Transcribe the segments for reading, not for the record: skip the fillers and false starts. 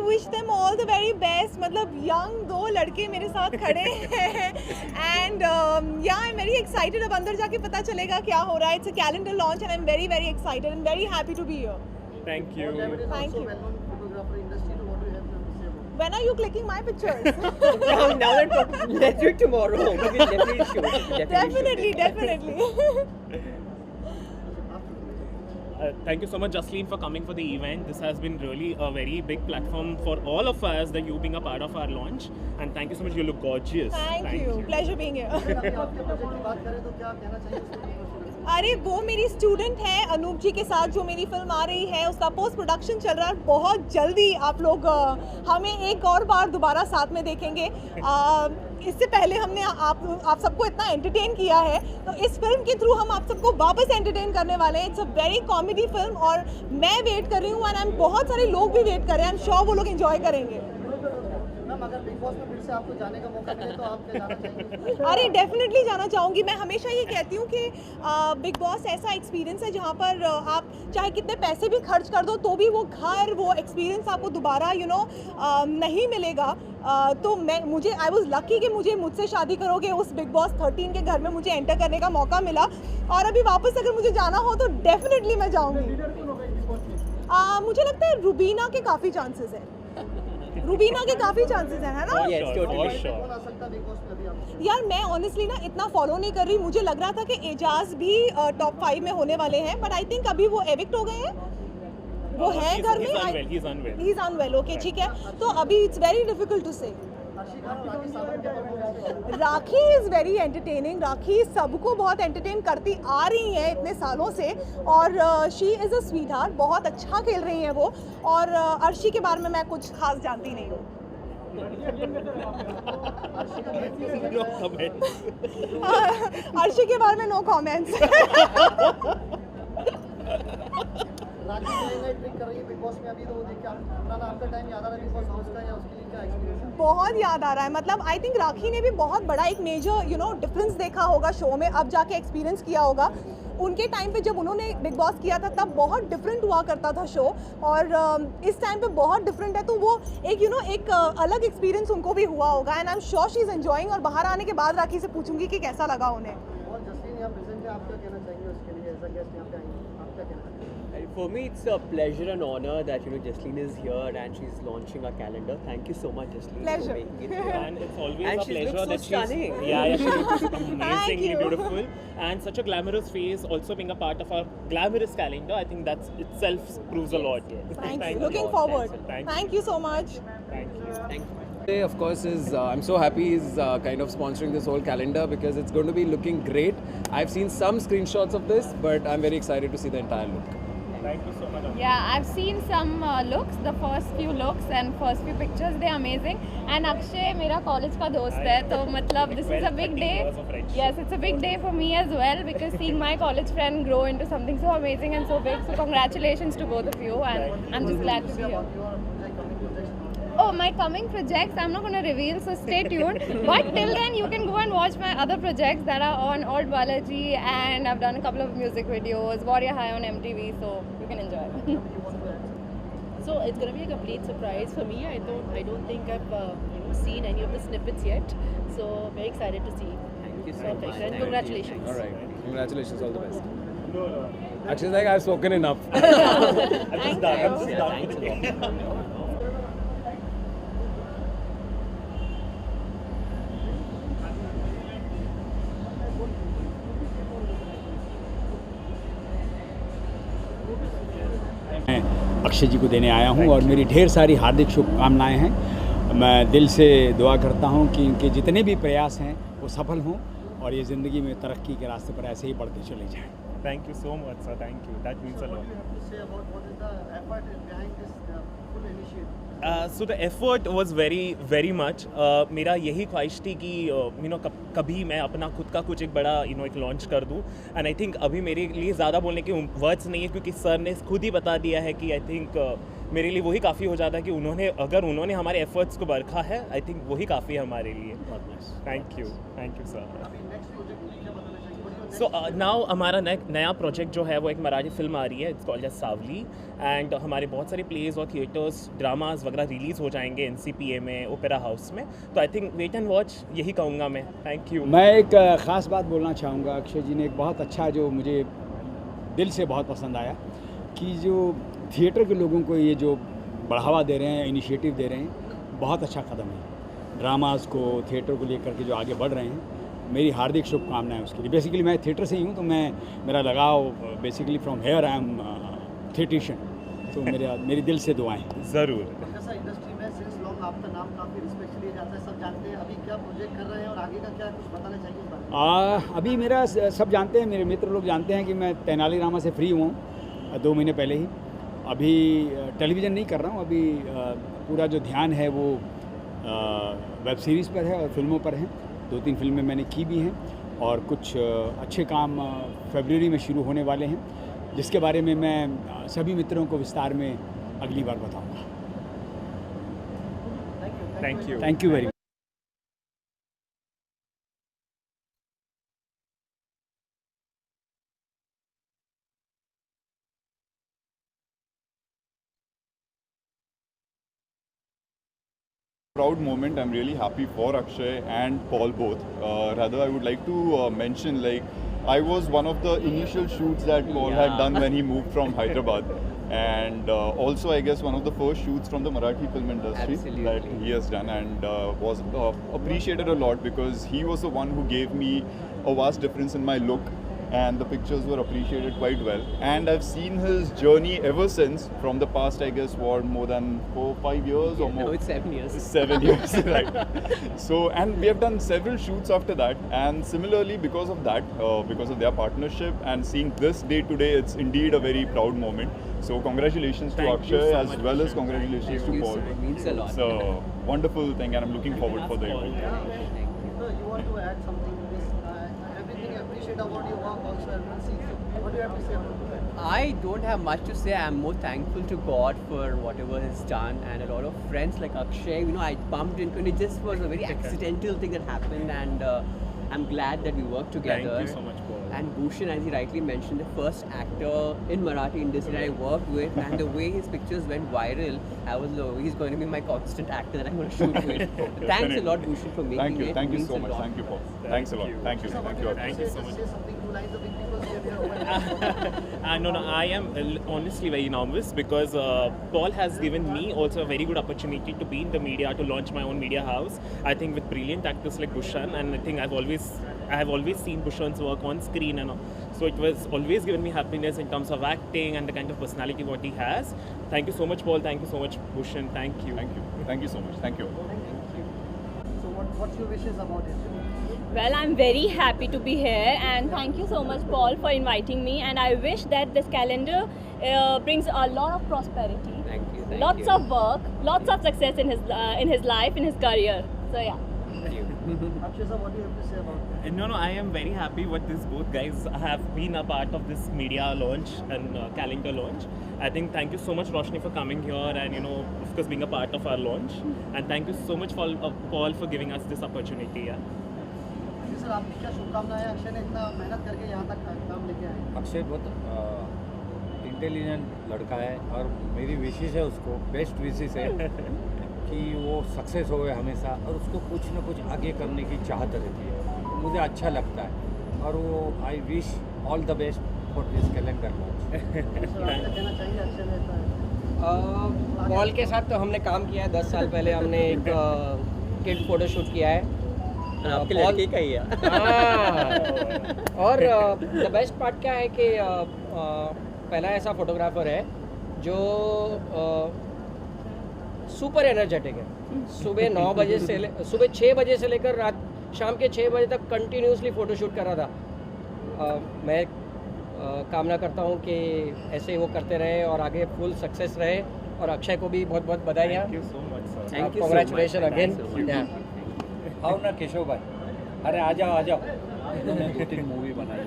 Wish them all the very best. मतलब young 2 लड़के मेरे साथ खड़े हैं एंड या आई एम वेरी एक्साइटेड. अब अंदर जाके पता चलेगा क्या हो रहा है. It's a calendar launch and I am very very excited and very happy to be here. Thank you. Thank you. When are you clicking my pictures? Now let's do it tomorrow. We will definitely show it. Definitely. Thank you so much, Jasleen, for coming for the event. This has been really a very big platform for all of us, that you being a part of our launch. And thank you so much. You look gorgeous. Thank you. Pleasure being here. अरे वो मेरी student है अनूप जी के साथ जो मेरी film आ रही है, उसका पोस्ट प्रोडक्शन चल रहा है. बहुत जल्दी आप लोग हमें एक और बार दोबारा साथ में देखेंगे. इससे पहले हमने आप सबको इतना एंटरटेन किया है, तो इस फिल्म के थ्रू हम आप सबको वापस एंटरटेन करने वाले हैं. It's a very comedy film और मैं वेट कर रही हूँ एंड बहुत सारे लोग भी वेट कर रहे हैं. आई एम श्योर वो लोग एंजॉय करेंगे. अगर बिग बॉस में फिर से आपको जाने का मौका मिले तो आप क्या जाना चाहेंगे? अरे डेफिनेटली जाना चाहूँगी. मैं हमेशा ये कहती हूँ कि बिग बॉस ऐसा एक्सपीरियंस है जहाँ पर आप चाहे कितने पैसे भी खर्च कर दो तो भी वो घर वो एक्सपीरियंस आपको दोबारा नहीं मिलेगा. तो मुझे आई वॉज लकी कि मुझसे शादी करोगे उस बिग बॉस 13 के घर में मुझे एंटर करने का मौका मिला. और अभी वापस अगर मुझे जाना हो तो डेफिनेटली मैं जाऊँगी. मुझे लगता है रुबीना के काफ़ी चांसेस हैं. रुबीना के काफ़ी चांसेस हैं, है ना? Yes, totally. कौन आ सकता है बिग बॉस में अभी आपसे? यार मैं ऑनेस्टली ना इतना फॉलो नहीं कर रही. मुझे लग रहा था कि एजाज भी टॉप 5 में होने वाले हैं, बट आई थिंक अभी वो एविक्ट हो गए हैं. वो है घर में. He is unwell. ओके, ठीक है. तो अभी इट्स वेरी डिफिकल्ट टू से. अर्शी खान और राखी सावंत के performance Rakhi is very entertaining. Rakhi सबको बहुत एंटरटेन करती आ रही हैं इतने सालों से और she is a sweet heart. बहुत अच्छा खेल रही हैं वो. और अर्शी के बारे में मैं कुछ खास जानती नहीं हूँ. No comment. अर्शी के बारे में नो कमेंट्स. राखी नई नई ट्रिक कर रही है बिग बॉस में अभी, तो वो देख के अपना आपका टाइम याद आ रहा है बिग बॉस हाउस का, या उसके लिए क्या एक्सपीरियंस है? बहुत याद आ रहा है. मतलब आई थिंक राखी ने भी बहुत बड़ा एक मेजर डिफरेंस देखा होगा शो में. अब जाके एक्सपीरियंस किया होगा. उनके टाइम पे जब उन्होंने बिग बॉस किया था तब बहुत डिफरेंट हुआ करता था शो, और इस टाइम पे बहुत डिफरेंट है. तो वो एक एक अलग एक्सपीरियंस उनको भी हुआ होगा and I am sure she is enjoying. और बाहर आने के बाद राखी से पूछूंगी कि कैसा लगा उन्हें. और जस्टिन यहाँ प्रेजेंट है, आप क्या कहना चाहेंगे उसके लिए? एज अ गेस्ट यहाँ पे आएंगे, आप क्या कहना चाहेंगे? For me, it's a pleasure and honor that Jasleen is here and she's launching our calendar. Thank you so much, Jasleen, Pleasure. for making it here. And it's always And a she pleasure looks so that stunning. she looks amazingly you. beautiful and such a glamorous face. Also being a part of our glamorous calendar, I think that itself proves a lot. Thank you. you. Looking forward. Thank you. Thank you so much. Thank you. Thank you. Today, of course, is I'm so happy he's kind of sponsoring this whole calendar because it's going to be looking great. I've seen some screenshots of this, but I'm very excited to see the entire look. Thank you so much. Yeah, I've seen some looks, the first few looks and first few pictures. They're amazing. And Akshay मेरा college का दोस्त है, तो मतलब this is a big day. Yes, it's a big day for me as well because seeing my college friend grow into something so amazing and so big. So congratulations to both of you, and I'm just glad to be here. Oh, my coming projects, I'm not going to reveal, so stay tuned. But till then, you can go and watch my other projects that are on Old Balaji, and I've done a couple of music videos, Warrior High on MTV, so you can enjoy. So it's going to be a complete surprise for me. I don't think I've seen any of the snippets yet. So very excited to see. Thank you so Perfect. much. And congratulations. All right. Congratulations. All the best. Actually, like I've spoken enough. I'm just done. I'm just done. Thanks a lot. मैं अक्षय जी को देने आया हूं और मेरी ढेर सारी हार्दिक शुभकामनाएं हैं. मैं दिल से दुआ करता हूं कि इनके जितने भी प्रयास हैं वो सफल हों और ये ज़िंदगी में तरक्की के रास्ते पर ऐसे ही बढ़ते चले जाएं. Thank you so much, sir. Thank you. That means a lot. What do you have to say about what is the effort behind this full initiative? So the effort was very much. मेरा यही ख्वाहिश थी कि कभी मैं अपना खुद का कुछ एक बड़ा एक लॉन्च कर दूं. एंड आई थिंक अभी मेरे लिए ज़्यादा बोलने के वर्ड्स नहीं है क्योंकि सर ने खुद ही बता दिया है कि आई थिंक मेरे लिए वही काफ़ी हो जाता है कि अगर उन्होंने हमारे एफर्ट्स को बरखा है, आई थिंक वही काफ़ी है हमारे लिए. Thank you sir. अभी नेक्स्ट प्रोजेक्ट के लिए क्या बताना चाहिए? What do you so now हमारा नया प्रोजेक्ट जो है वो एक मराठी फिल्म आ रही है, it's called as Savli, and हमारे बहुत सारे प्लेज और थिएटर्स ड्रामाज वगैरह रिलीज़ हो जाएंगे NCPA में, ओपेरा हाउस में. तो I think wait and watch, यही कहूँगा मैं. Thank you. मैं एक ख़ास बात बोलना चाहूँगा. अक्षय जी ने एक बहुत अच्छा, जो मुझे दिल से बहुत पसंद आया, कि जो थिएटर के लोगों को ये जो बढ़ावा दे रहे हैं, इनिशिएटिव दे रहे हैं, बहुत अच्छा कदम है. ड्रामाज को, थिएटर को लेकर के जो आगे बढ़ रहे हैं, मेरी हार्दिक शुभकामनाएं उसके लिए. बेसिकली मैं थिएटर से ही हूँ, तो मेरा लगाव basically from here I am dietitian, तो मेरी दिल से दुआएं. ज़रूर. कैसा इंडस्ट्री में सिंस लॉन्ग आपका नाम काफ़ी रिस्पेक्ट लिया जाता है, सब जानते हैं. अभी क्या प्रोजेक्ट कर रहे हैं और आगे का क्या कुछ बताना चाहिए इस बारे में? अभी मेरा सब जानते हैं, मेरे मित्र लोग जानते हैं कि मैं तेनालीरामा से फ्री हुआ 2 महीने पहले ही. अभी टेलीविज़न नहीं कर रहा हूँ. अभी पूरा जो ध्यान है वो वेब सीरीज़ पर है और फिल्मों पर है. 2-3 फिल्में मैंने की भी हैं, और कुछ अच्छे काम फरवरी में शुरू होने वाले हैं, जिसके बारे में मैं सभी मित्रों को विस्तार में अगली बार बताऊंगा. Thank you very much. Proud moment. I'm really happy for Akshay and Paul both. Rather, I would like to mention, like, I was one of the initial shoots that Paul had done when he moved from Hyderabad, and also I guess one of the first shoots from the Marathi film industry that he has done, and was appreciated a lot because he was the one who gave me a vast difference in my look, and the pictures were appreciated quite well. And I've seen his journey ever since, from the past, I guess, more than 4-5 years or more. No, it's 7 years. 7 years, right. So, and we have done several shoots after that, and similarly because of that, because of their partnership and seeing this day today, it's indeed a very proud moment. So congratulations to Akshay as well as congratulations to Paul. It means a lot. It's a wonderful thing, and I'm looking forward for the event. So you want to add something to this? Everything I appreciate about your work also, everyone sees it. What do you have to say about that? I don't have much to say. I'm more thankful to God for whatever He's done, and a lot of friends like Akshay. You know, I bumped into, and it just was a very accidental thing that happened, and I'm glad that we worked together. Thank you so much, Paul. And Bhushan, as he rightly mentioned, the first actor in Marathi industry that I worked with, and the way his pictures went viral, I was he's going to be my constant actor that I'm going to shoot with. Thanks a lot, Bhushan, for making it. Thank you Means so a much. lot. Thank you, Paul. Thanks a lot. Thank you. Thank you. Thank you so much. Say something, 2 lines of big people here. No, I am honestly very nervous because Paul has given me also a very good opportunity to be in the media, to launch my own media house. I think with brilliant actors like Bhushan, and I think I have always seen Bhushan's work on screen, and so it was always given me happiness in terms of acting and the kind of personality what he has. Thank you so much, Paul. Thank you so much, Bhushan. Thank you. Thank you. Thank you so much. Thank you. So what's your wishes about it? Well, I'm very happy to be here, and thank you so much, Paul, for inviting me. And I wish that this calendar brings a lot of prosperity, Thank you. lots of work, lots of success in his life, in his career. So yeah. Akshay sir, what do you have to say about that? No, I am very happy with this. Both guys have been a part of this media launch and calendar launch. I think thank you so much, Roshni, for coming here and of course being a part of our launch. And thank you so much for Paul for giving us this opportunity. Yeah. Sir आपकी क्या शुभकामनाएं हैं? अक्षय ने इतना मेहनत करके यहाँ तक काम लेके आए. अक्षय बहुत इंटेलिजेंट लड़का है, और मेरी विशेष है उसको, बेस्ट विशेष है कि वो सक्सेस होवे हमेशा, और उसको कुछ ना कुछ आगे करने की चाहत रहती है. मुझे अच्छा लगता है, और वो I wish all the best for this calendar launch. Sir आपका कहना चाहिए अक्षय ने ऐसा पॉल के साथ तो हमने काम किया है. 10 साल पहले हमने एक किड फोटो शूट किया है. आपके लड़के का ही है. और द बेस्ट पार्ट क्या है कि पहला ऐसा फोटोग्राफर है जो सुपर एनर्जेटिक है. सुबह 9 बजे से सुबह 6 बजे से लेकर शाम के 6 बजे तक कंटिन्यूसली फ़ोटो शूट कर रहा था. मैं कामना करता हूँ कि ऐसे ही वो करते रहे और आगे फुल सक्सेस रहे. और अक्षय को भी बहुत बहुत बधाइयाँ. Thank you so much, sir. Thank you so Congratulations much. again. Thanks so much. Yeah. आओ ना केशव भाई, अरे आ जाओ. मैंने 2-3 मूवी बनाई.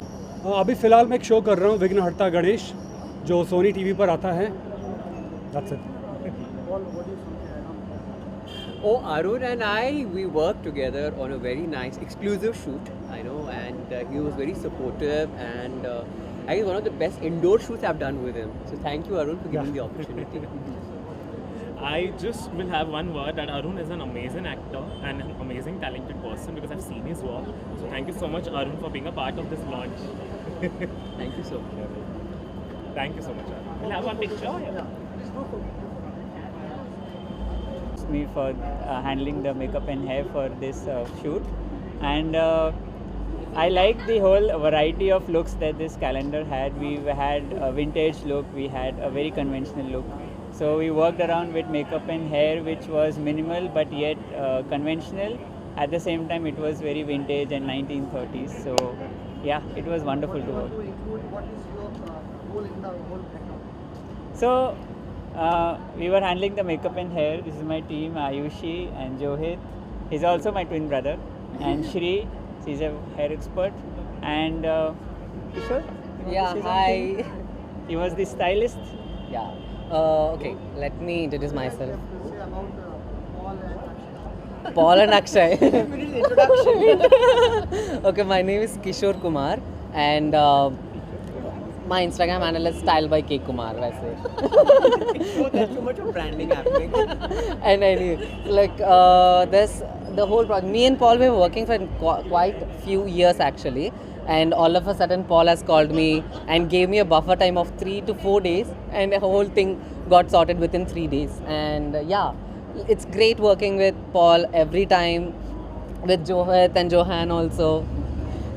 अभी फ़िलहाल मैं एक शो कर रहा हूँ, विघ्नहर्ता गणेश, जो सोनी टीवी पर आता है. That's it. Oh, Arun and I, we worked together on a very nice exclusive shoot. I know, and he was very supportive, and I guess one of the best indoor shoots I've done with him. So thank you, Arun, for giving the opportunity. I just will have one word that Arun is an amazing actor and an amazing talented person because I've seen his work. So thank you so much, Arun, for being a part of this launch. Thank you so much. Thank you so much, Arun. We'll have one picture. Me for handling the makeup and hair for this shoot, and I like the whole variety of looks that this calendar had. We had a vintage look, we had a very conventional look. So we worked around with makeup and hair, which was minimal but yet conventional. At the same time, it was very vintage and 1930s. So yeah, it was wonderful to work. What is your role in the whole background? So we were handling the makeup and hair. This is my team, Ayushi and Johit. He's also my twin brother. And Shri, she's a hair expert. And Kishore? Yeah, hi. He was the stylist. Yeah. Okay, let me introduce myself. Paul and Akshay. Okay, my name is Kishore Kumar, and my Instagram handle is Style by K Kumar. Oh, that's too much of branding happening. And anyway, like the whole project, me and Paul were working for quite a few years actually. And all of a sudden, Paul has called me and gave me a buffer time of 3 to 4 days, and the whole thing got sorted within 3 days. And yeah, it's great working with Paul every time, with Johit and Johan also.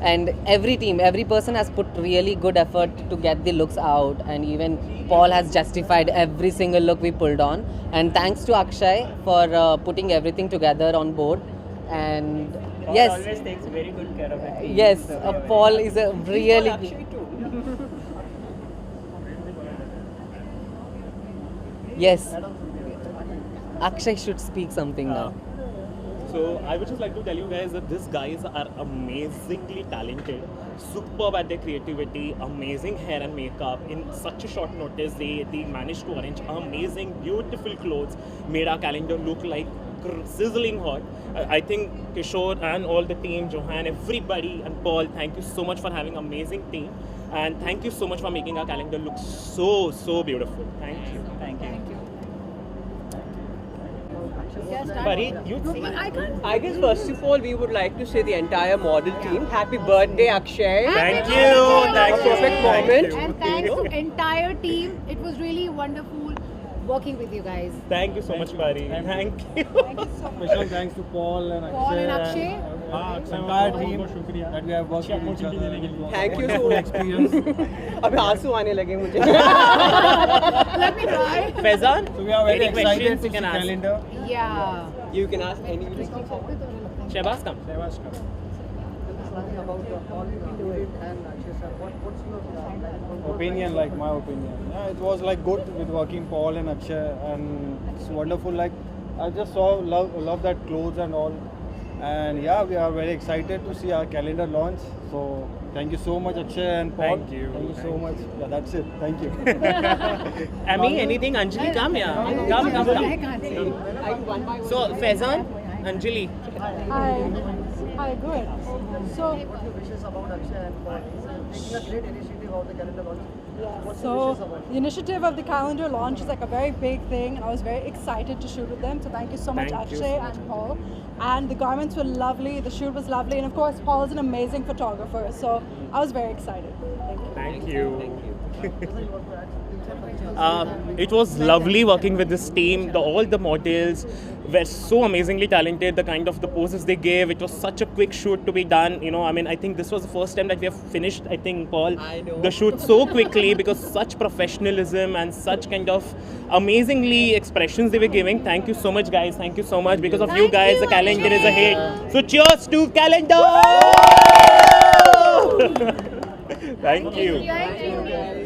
And every team, every person has put really good effort to get the looks out, and even Paul has justified every single look we pulled on. And thanks to Akshay for putting everything together on board. And Paul yes, always takes very good care of it. yes, Paul is a really yes. Akshay should speak something now. So I would just like to tell you guys that these guys are amazingly talented, superb at their creativity, amazing hair and makeup. In such a short notice, they managed to arrange amazing, beautiful clothes, made our calendar look like sizzling hot. I think Kishore and all the team, Johan, everybody, and Paul, thank you so much for having amazing team, and thank you so much for making our calendar look so beautiful. Thank you. Thank you. Pari, you I guess first of all, we would like to say the entire model team, happy birthday, Akshay. Thank you. Thank you. Perfect moment. And thanks to entire team. It was really wonderful working with you guys. Thank you so much, Pari. Thank you. Thank you so much. Special thanks to Paul and Akshay. Paul and Akshay. Entire team that we have worked with each other. Thank you so Full much. experience. अबे आंसू आने लगे मुझे. Let me try. Faizan, So we are very any excited questions to you see can ask? calendar. Yeah. You can ask any. Shehbaz, come. About all and Akshay sir, what's your Opinion, like my opinion. Yeah, it was like good with working Paul and Akshay, and it's wonderful. Like I just saw love that clothes and all, and yeah, we are very excited to see our calendar launch. So thank you so much, Akshay and Paul. Thank you. Thank you so much. Yeah, that's it. Thank you. Ami, anything? Anjali, come here. Come. So, Faizan, Anjali. Hi, good. So, What your wishes about Akshay and Paul? Taking a great initiative of the calendar launch. What's your So wishes about the initiative of the calendar launch is like a very big thing, and I was very excited to shoot with them. So thank you so much, Thank you Akshay so much. and Paul. And the garments were lovely, the shoot was lovely, and of course Paul is an amazing photographer. So I was very excited. Thank you. Thank you. It was lovely working with this team. All the models were so amazingly talented. The kind of the poses they gave, it was such a quick shoot to be done. You know, I mean, I think this was the first time that we have finished, I think, Paul, the shoot so quickly because such professionalism and such kind of amazingly expressions they were giving. Thank you so much, guys. Thank you so much. Because of you guys, the calendar is a hit. So cheers to calendar! Thank you.